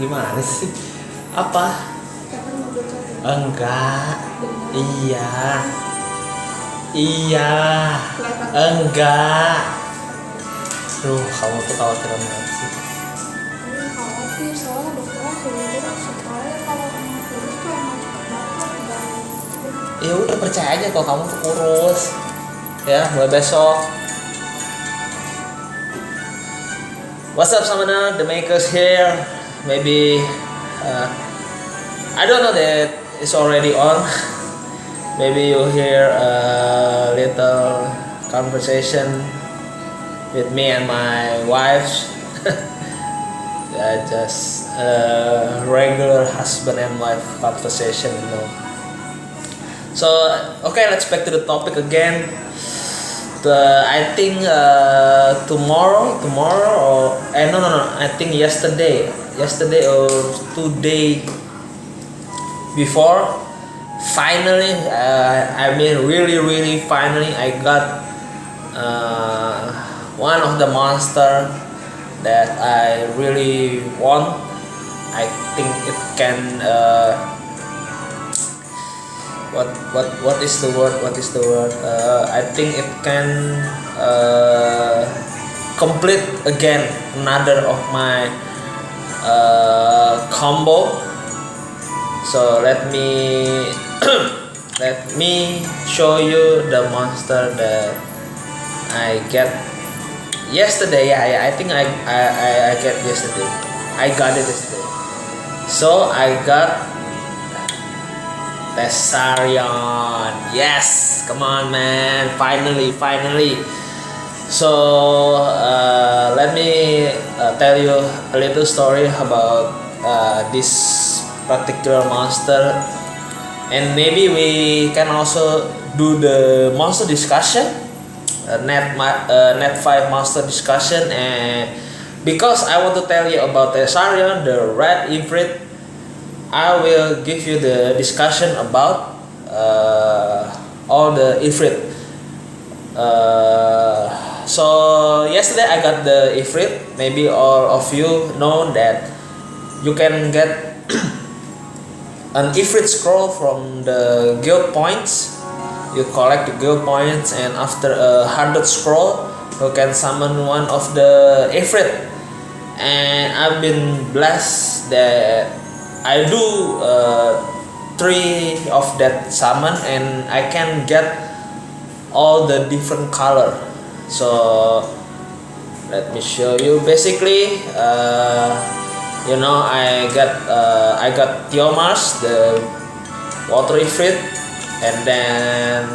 Gimana sih? Apa? Enggak. Iya. Iya. Enggak. Duh, kamu tuh khawatiran banget sih. Khawatir soalnya dokternya sudah bilang supaya kalau emang kurus tuh emang cepet banget. Ya udah percaya aja kalau kamu tuh kurus. Ya, mulai besok. What's up, Samana? The makers here. Maybe I don't know that it's already on. Maybe you hear a little conversation with me and my wife. Just a regular husband and wife conversation, you know. So okay, let's back to the topic again. I think tomorrow or no, I think yesterday or 2 day before, finally, I mean really finally, I got one of the monster that I really want. I think it can what is the word? I think it can complete again another of my combo. So let me let me show you the monster that I get yesterday. I think I get yesterday. I got it yesterday. So I got Tessarion. Yes, come on, man. Finally. So let me tell you a little story about this particular monster, and maybe we can also do the monster discussion, net 5 monster discussion. And because I want to tell you about Tessarion, the red Ifrit, I will give you the discussion about all the Ifrit. So yesterday I got the Ifrit. Maybe all of you know that you can get an Ifrit scroll from the guild points. You collect the guild points, and after 100 scroll, you can summon one of the Ifrit. And I've been blessed that I do 3 of that summon, and I can get all the different color. So let me show you. Basically, I got Tiomars, the water Ifrit, and then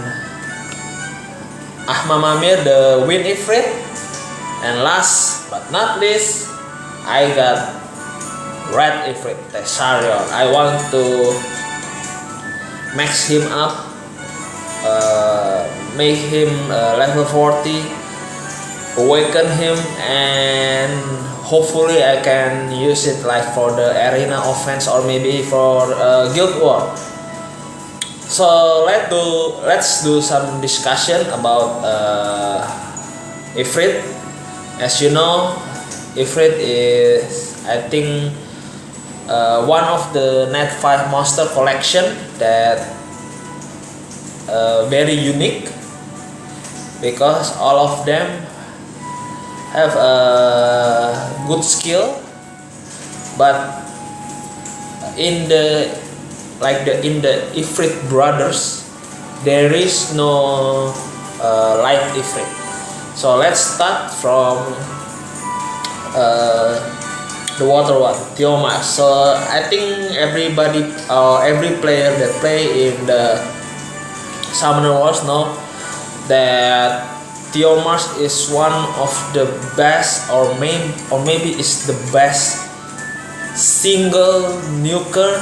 Ahmamamir, the wind Ifrit, and last but not least, I got red Ifrit, Tessarion. I want to max him up, make him level 40, awaken him, and hopefully I can use it like for the arena offense or maybe for guild war. So let's do some discussion about Ifrit. As you know, Ifrit is, I think, one of the net 5 monster collection that very unique, because all of them have a good skill, but in the Ifrit brothers, there is no light Ifrit. So let's start from the water one, Tiomars. So I think everybody, every player that play in the Summoner Wars know that Tiomars is one of the best, or maybe is the best single nuker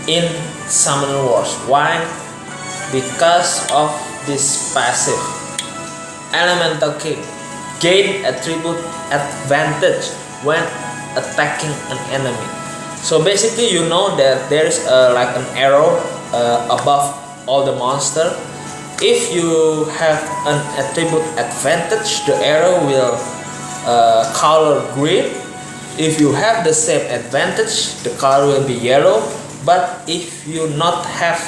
in Summoner Wars. Why? Because of this passive elemental kick, gain attribute advantage when attacking an enemy. So basically, you know that there is like an arrow above all the monster. If you have an attribute advantage, the arrow will color green. If you have the same advantage, the color will be yellow. But if you not have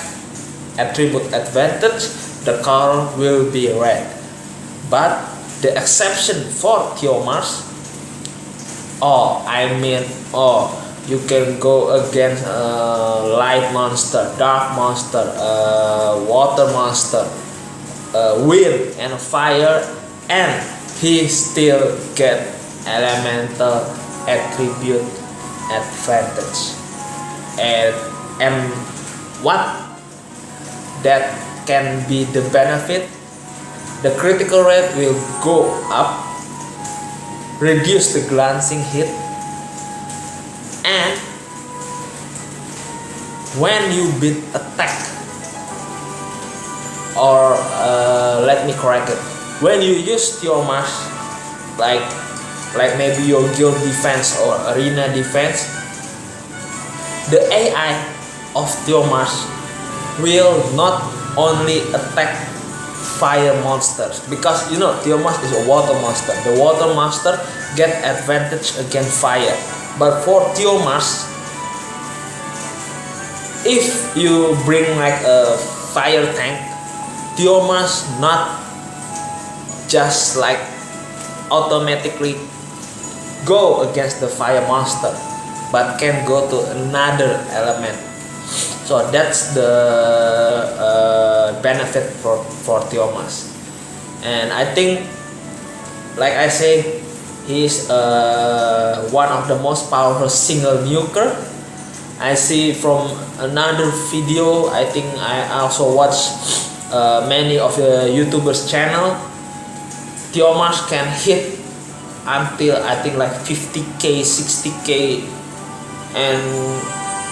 attribute advantage, the color will be red. But the exception for Theomars, you can go against light monster, dark monster, water monster, wind and fire, and he still get elemental attribute advantage. And what that can be the benefit, the critical rate will go up, reduce the glancing hit, and when you beat attack, or let me correct it, when you use your mask, like maybe your guild defense or arena defense, the AI of Theomars will not only attack fire monsters, because you know Theomars is a water monster. The water monster get advantage against fire, but for Theomars, if you bring like a fire tank, Theomars not just like automatically go against the fire monster, but can go to another element. So that's the benefit for Theomars. And I think, like I say, he's one of the most powerful single nuker. I see from another video, I think I also watch many of the YouTubers channel, Theomars can hit until I think like 50k, 60k, and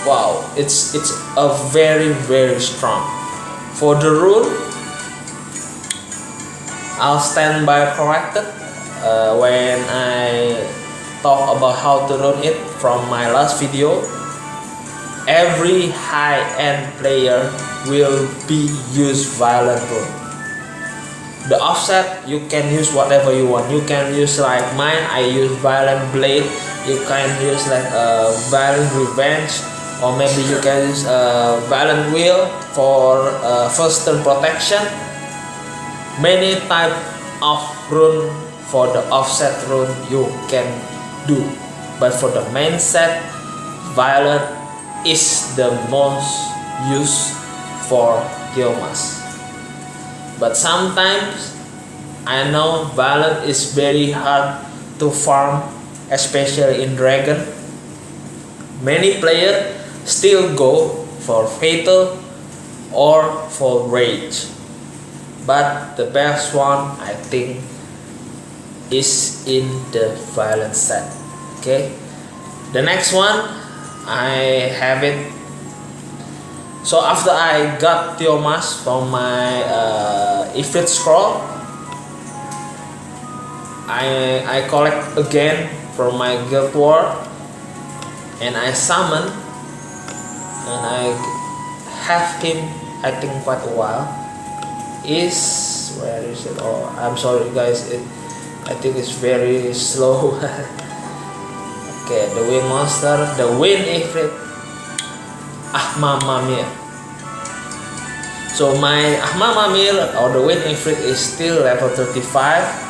wow, it's a very strong. For the rune, I'll stand by corrected when I talk about how to run it from my last video. Every high-end player will be use violent rune. The offset, you can use whatever you want. You can use like mine, I use violent blade. You can use like violent revenge, or maybe you can use violent wheel for first turn protection. Many type of rune for the offset rune you can do, but for the main set, violent is the most used for Theomars. But sometimes I know violent is very hard to farm, especially in dragon. Many players still go for fatal or for rage, but the best one I think is in the violent set. Okay, the next one I have it. So after I got Theomars from my Ifrit scroll, I collect again from my guild war, and I summon, and I have him I think quite a while. Where is it? Oh, I'm sorry guys, I think it's very slow. Okay, the wind monster, the wind Ifrit, Mamamir. So my Mamamir or the wind Ifrit is still level 35.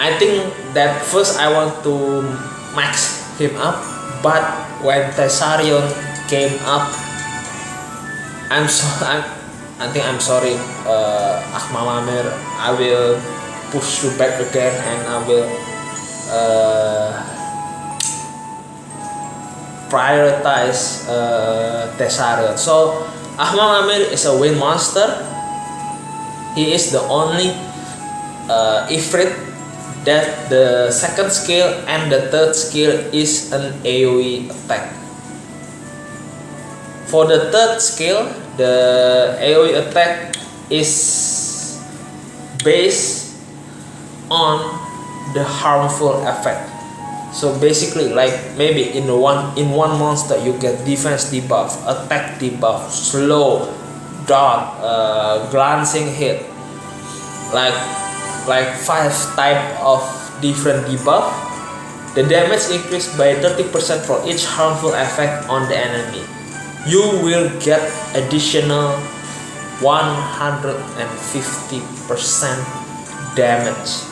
I think that first I want to max him up, but when Thessarion came up, I'm sorry, Mamamir, I will push you back again, and I will prioritize Thessarion. So Mamamir is a wind monster. He is the only Ifrit that the second skill and the third skill is an AoE attack. For the third skill, the AoE attack is based on the harmful effect. So basically, like maybe in one monster you get defense debuff, attack debuff, slow, dot, glancing hit, like 5 type of different debuff. The damage increased by 30% for each harmful effect on the enemy. You will get additional 150% damage.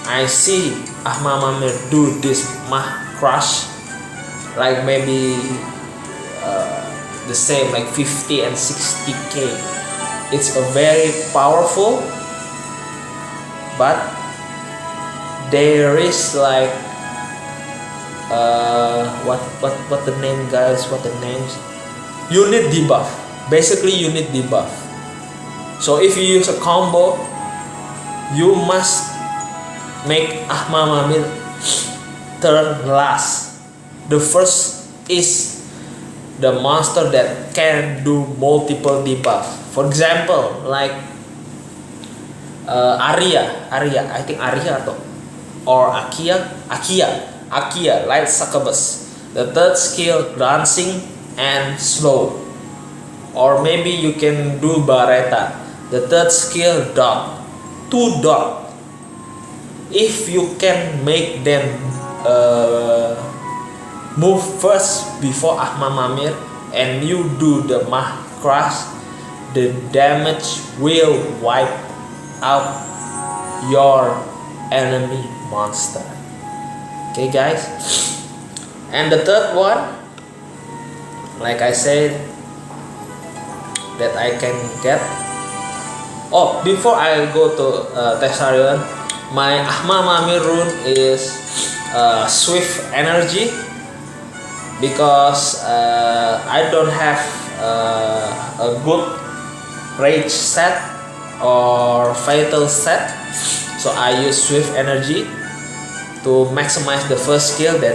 I see Ahmamamir do this Mah Crush like maybe the same like 50 and 60k. It's a very powerful, but there is like what the name, guys, what the names, unit debuff. Basically unit debuff. So if you use a combo, you must make Ahmamamir turn last. The first is the monster that can do multiple debuff. For example, like Arya, I think Arya or Akia, Light Succubus. The third skill, dancing and slow. Or maybe you can do Bareta. The third skill, dot, 2 dot. If you can make them move first before Ahmamamir and you do the Mah Crush, the damage will wipe out your enemy monster. Okay, guys. And the third one, like I said, that I can get. Oh, before I go to Thessarion, my Ahmamamir rune is Swift Energy, because I don't have a good rage set or fatal set, so I use Swift Energy to maximize the first skill that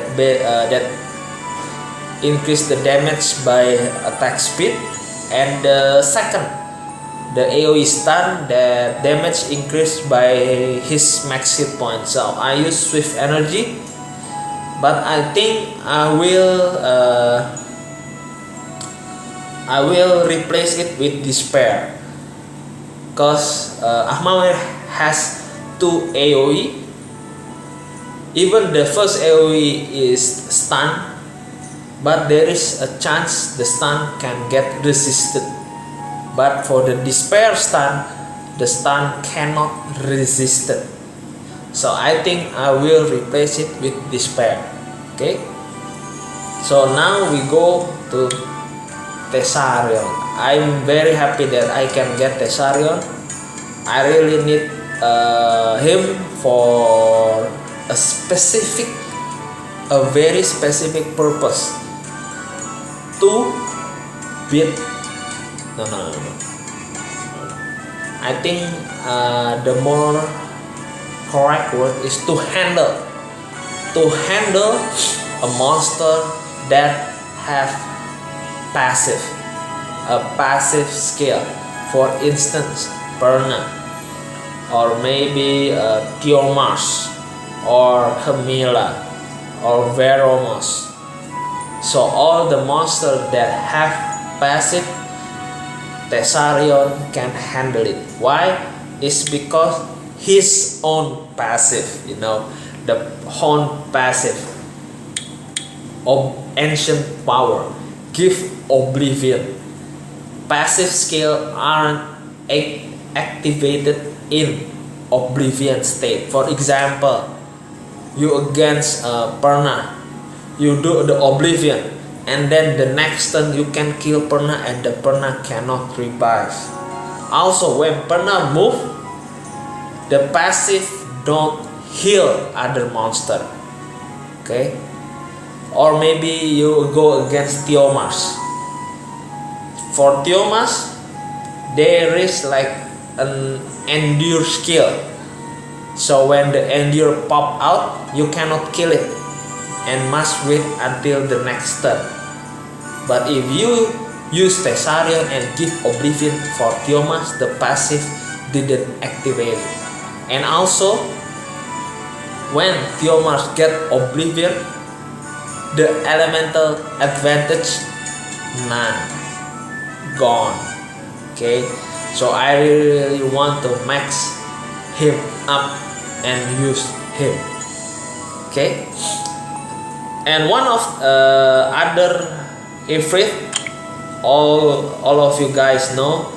increase the damage by attack speed, and the second, the AoE stun, the damage increased by his max hit point. So I use Swift Energy, but I think I will replace it with Despair, because Ahmamamir has 2 AoE. Even the first AoE is stun, but there is a chance the stun can get resisted. But for the Despair stun, the stun cannot resist it. So I think I will replace it with Despair. Okay. So now we go to Thessarion. I'm very happy that I can get Thessarion. I really need him for a very specific purpose, to beat. No. I think the more correct word is to handle a monster that have a passive skill. For instance, Perna, or maybe Tiormas, or Camilla, or Veromos. So all the monsters that have passive, Thessarion can handle it. Why? It's because his own passive, the own passive of ancient power, give oblivion. Passive skill aren't activated in oblivion state. For example, you against Perna, you do the oblivion, and then the next turn you can kill Perna and the Perna cannot revive. Also, when Perna move, the passive don't heal other monster. Okay. Or maybe you go against Tiomas. For Tiomas, there is like an endure skill. So when the endure pop out, you cannot kill it and must wait until the next turn. But if you use Thessarion and give oblivion for Tiomas, the passive didn't activate. And also, when Tiomas get oblivion, the elemental advantage gone. Okay, so I really want to max him up and use him. Okay, and one of other Ifrit, all of you guys know,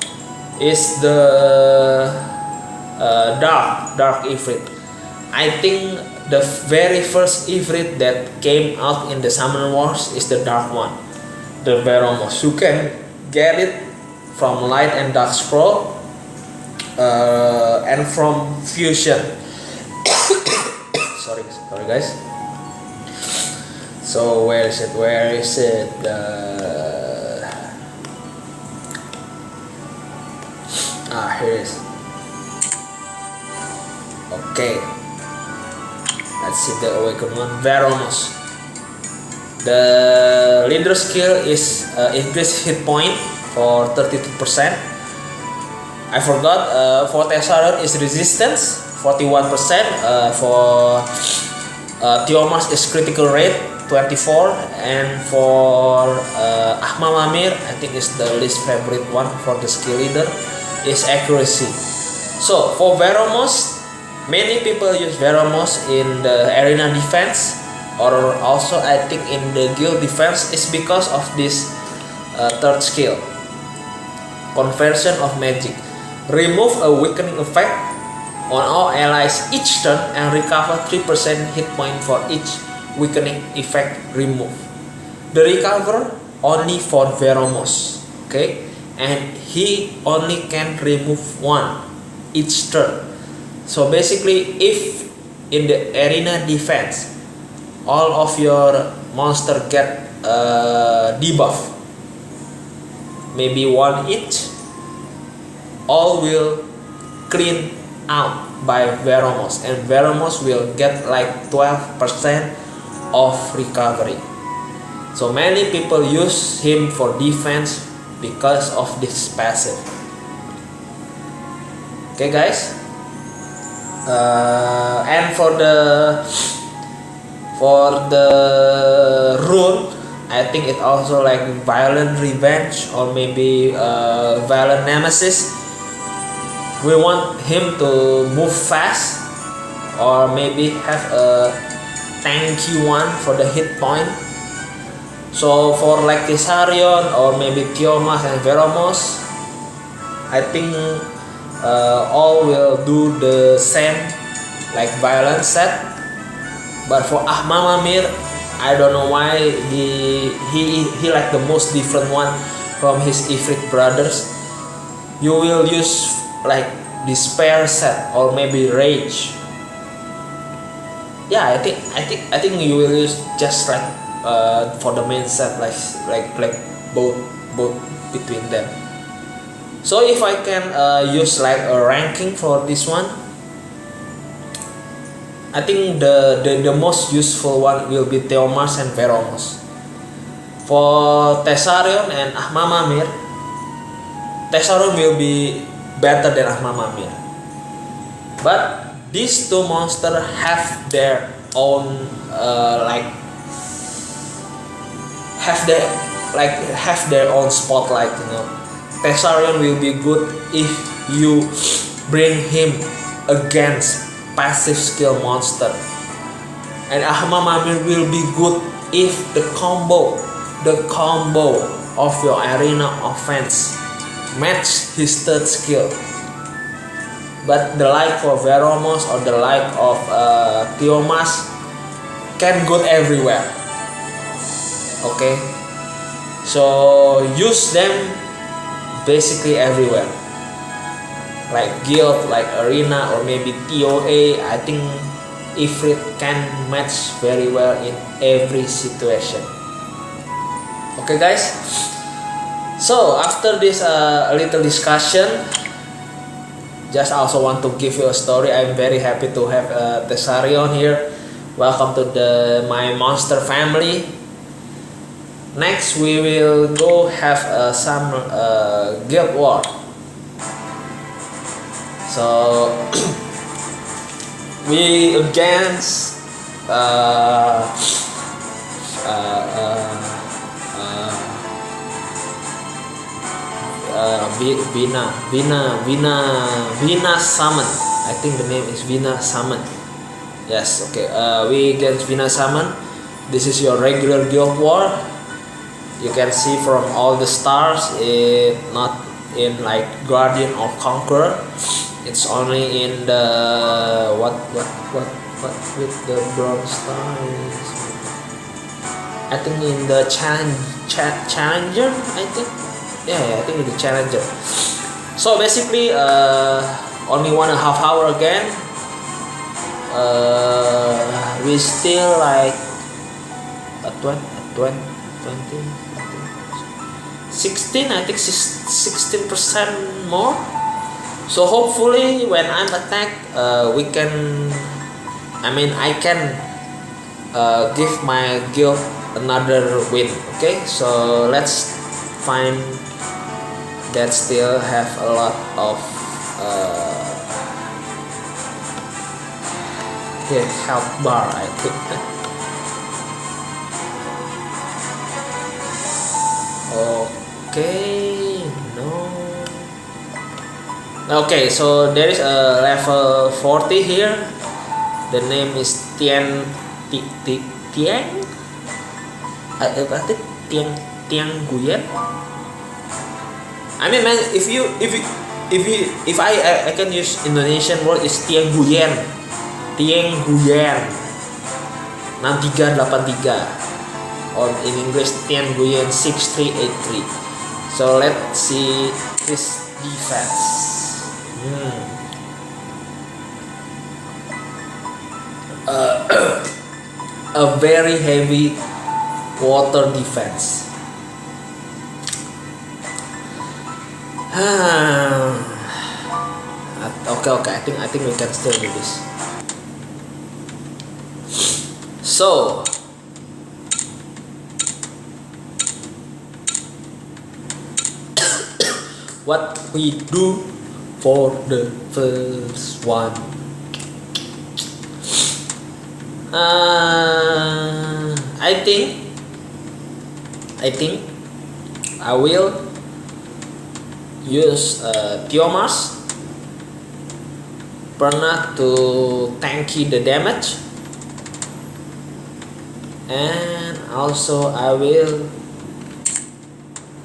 is the dark Ifrit. I think the very first Ifrit that came out in the Summoner Wars is the dark one, the Veromos. You can get it from Light and Dark Scroll, and from Fusion. sorry guys. So where is it? Here it is. Okay, let's see the awakened one, Veromos. The leader skill is increase hit point for 32%. I forgot, for Tessarion is resistance 41%, for Tiomas is critical rate 24, and for Ahmamamir, I think is the least favorite one for the skill leader, is accuracy. So for Veromos, many people use Veromos in the arena defense, or also I think in the guild defense, is because of this third skill, conversion of magic. Remove a weakening effect on all allies each turn and recover 3% hit point for each weakening effect removed. The recover only for Veromos, okay, and he only can remove one each turn. So basically, if in the arena defense all of your monster get debuff, maybe one each, all will clean out by Veromos, and Veromos will get like 12% of recovery. So many people use him for defense because of this passive. Okay guys, and for the rune, I think it also like violent revenge, or maybe violent nemesis. We want him to move fast, or maybe have a tanky one for the hit point. So for like Tessarion or maybe Tiomas and Veromos, I think all will do the same like violent set. But for Ahmamamir, I don't know why he like the most different one from his Ifrit brothers. You will use like despair set or maybe rage. Yeah, I think you will use just like for the main set, like both between them. So if I can use like a ranking for this one, I think the most useful one will be Tiomas and Veromos. For Tessarion and Ahmamamir, Tessarion will be better than Ahmamamir, but these two monsters have their own have their own spotlight, you know. Tessarion will be good if you bring him against passive skill monster, and Ahmamamir will be good if the combo of your arena offense match his third skill. But the like for Veromos or the like of Tiomas can go everywhere. Okay, so use them basically everywhere, like guild, like arena, or maybe TOA. I think Ifrit can match very well in every situation. Okay guys, so after this little discussion, just also want to give you a story. I'm very happy to have Tessarion here. Welcome to my monster family. Next we will go have some guild war. So we against Vina Summons. I think the name is Vina Summons. Yes, okay. We against Vina Summon. This is your regular guild war. You can see from all the stars, it not in like Guardian or Conqueror. It's only in the what with the bronze star is, I think in the challenger. I think yeah, I think in the challenger. So basically, only 1.5 hour again. We still like a 16, I think 16% more. So hopefully when I'm attacked, we can, I can give my guild another win. Okay, so let's find that still have a lot of health bar, I think. Okay, no. Okay, so there is a level 40 here. The name is Tiang. I think Tiang Guyen. Man, if I can use Indonesian word is Tiang Guyen. Tiang Guyen 6383, or in English Tiang Guyen 6383. So let's see this defense. A very heavy water defense. Okay. I think we can still do this. So what we do for the first one? I think I will use Tiomas Pernah to tanky the damage, and also I will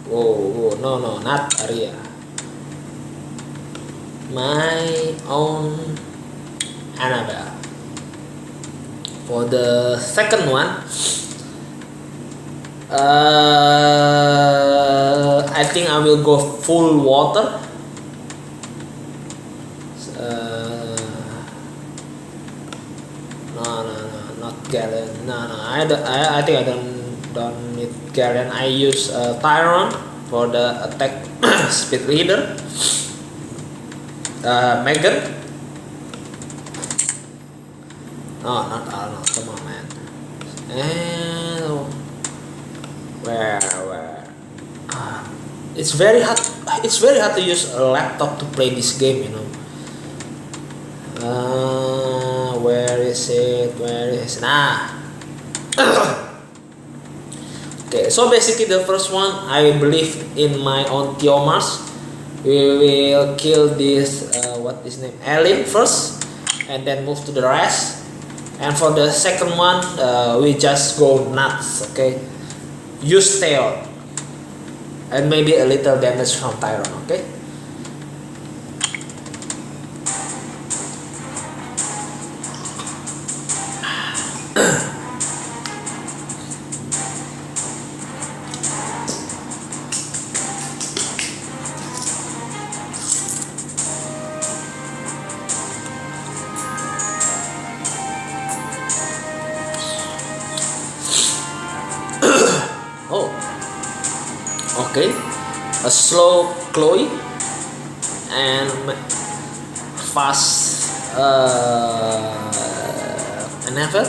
no, not area, my own Annabelle. For the second one, I think I will go full water. No, not Galen. No, I think I don't need Galen. I use Tyron for the attack speed leader. Megan. No, not Arnold. Come on, man. And where? It's very hard. It's very hard to use a laptop to play this game. Where is it? Nah. Okay, so basically the first one, I believe in my own Tiomas. We will kill this what is name? Alien first, and then move to the rest. And for the second one, we just go nuts. Okay, use tail, and maybe a little damage from Tyron. Okay. Okay, a slow Chloe and fast Never.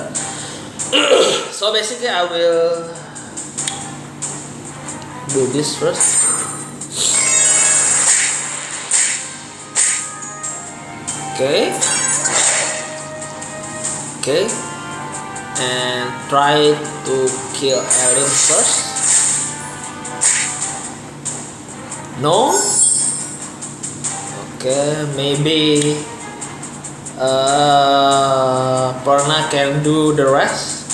So basically I will do this first. Okay, and try to kill Erin first. No. Okay, maybe Perna can do the rest.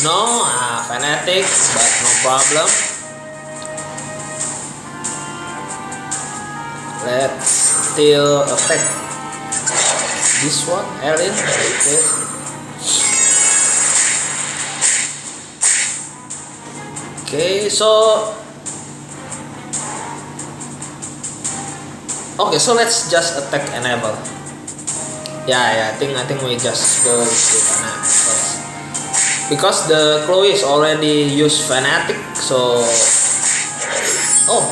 No, fanatic, but no problem. Let's still attack this one, alien. Okay, so let's just attack enable. I think we just go with enable first. Because the Chloe is already used fanatic, so no,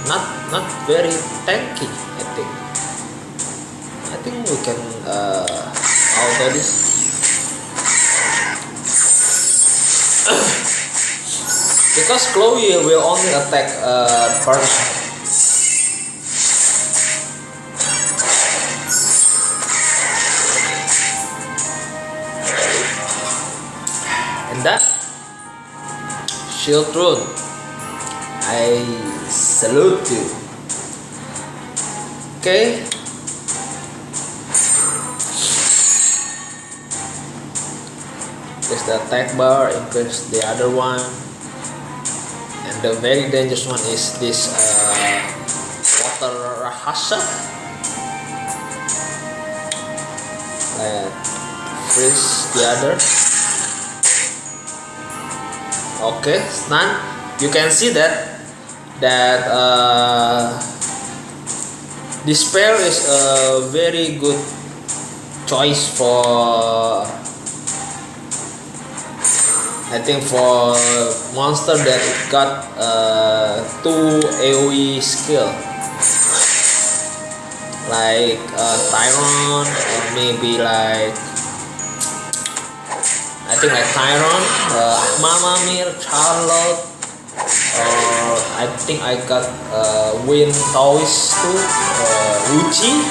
not very tanky. I think we can auto this. Because Chloe will only attack Perna. That shield rune, I salute you. Okay, there's the attack bar, increase the other one, and the very dangerous one is this water rahasa. Freeze the other. Okay, stun. You can see that this pair is a very good choice for, I think, for monster that got 2 AoE skill, like Tyron, or maybe like, I think like Tyron, Mamamir, Charlotte, or I think I got Win Toys too, Uchi.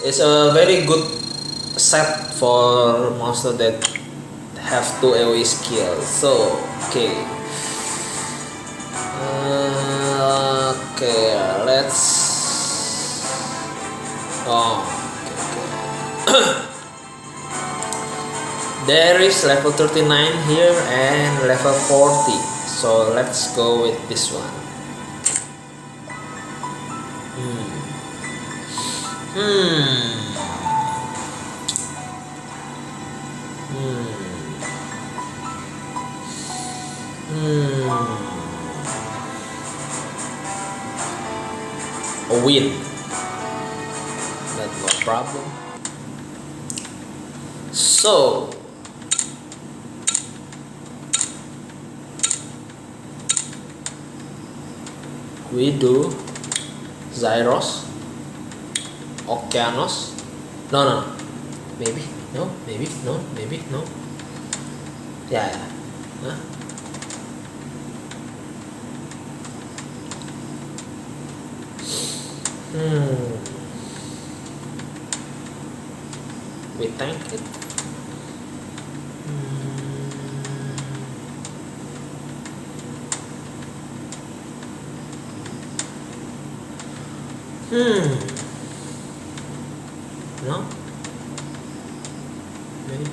It's a very good set for monster that have 2 AoE skills. So okay, let's there is level 39 here and level 40, so let's go with this one. A win, that's no problem. So we do Zyros, Okeanos. No. Maybe no. Yeah. Huh? We tank it. No? Maybe.